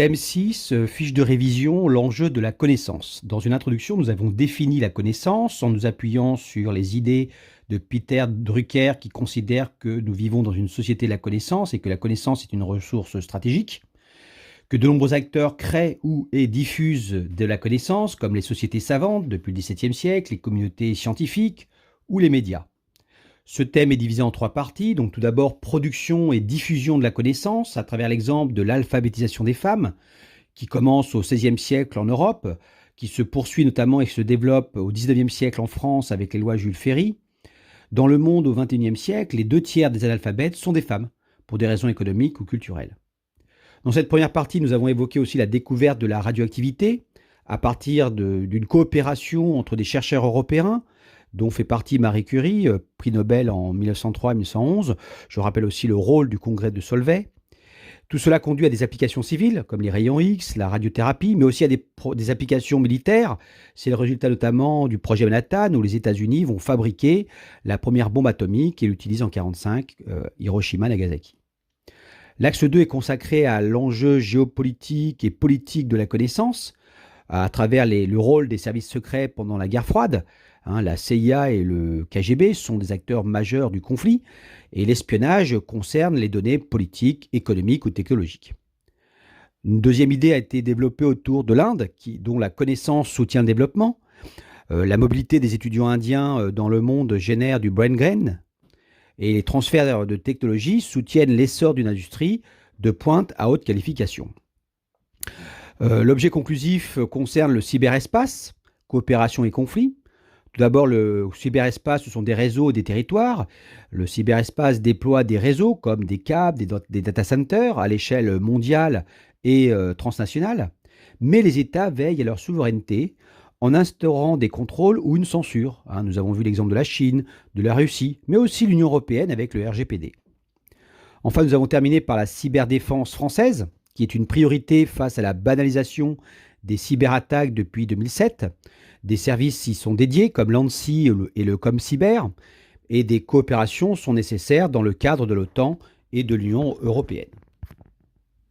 Thème 6, fiche de révision, l'enjeu de la connaissance. Dans une introduction, nous avons défini la connaissance en nous appuyant sur les idées de Peter Drucker qui considère que nous vivons dans une société de la connaissance et que la connaissance est une ressource stratégique, que de nombreux acteurs créent ou et diffusent de la connaissance, comme les sociétés savantes depuis le XVIIe siècle, les communautés scientifiques ou les médias. Ce thème est divisé en 3 parties. Donc tout d'abord, production et diffusion de la connaissance à travers l'exemple de l'alphabétisation des femmes qui commence au XVIe siècle en Europe, qui se poursuit notamment et se développe au XIXe siècle en France avec les lois Jules Ferry. Dans le monde au XXIe siècle, les 2 tiers des analphabètes sont des femmes, pour des raisons économiques ou culturelles. Dans cette première partie, nous avons évoqué aussi la découverte de la radioactivité à partir d'une coopération entre des chercheurs européens, dont fait partie Marie Curie, prix Nobel en 1903 et 1911. Je rappelle aussi le rôle du congrès de Solvay. Tout cela conduit à des applications civiles, comme les rayons X, la radiothérapie, mais aussi à des applications militaires. C'est le résultat notamment du projet Manhattan, où les États-Unis vont fabriquer la première bombe atomique et l'utilisent en 1945, Hiroshima-Nagasaki. L'axe 2 est consacré à l'enjeu géopolitique et politique de la connaissance, à travers le rôle des services secrets pendant la guerre froide. La CIA et le KGB sont des acteurs majeurs du conflit, et l'espionnage concerne les données politiques, économiques ou technologiques. Une deuxième idée a été développée autour de l'Inde, dont la connaissance soutient le développement. La mobilité des étudiants indiens dans le monde génère du brain drain, et les transferts de technologies soutiennent l'essor d'une industrie de pointe à haute qualification. L'objet conclusif concerne le cyberespace, coopération et conflit. Tout d'abord, le cyberespace, ce sont des réseaux et des territoires. Le cyberespace déploie des réseaux comme des câbles, des data centers à l'échelle mondiale et transnationale. Mais les États veillent à leur souveraineté en instaurant des contrôles ou une censure. Nous avons vu l'exemple de la Chine, de la Russie, mais aussi l'Union européenne avec le RGPD. Enfin, nous avons terminé par la cyberdéfense française, qui est une priorité face à la banalisation des cyberattaques depuis 2007. Des services y sont dédiés, comme l'ANSSI et le ComCyber, et des coopérations sont nécessaires dans le cadre de l'OTAN et de l'Union européenne.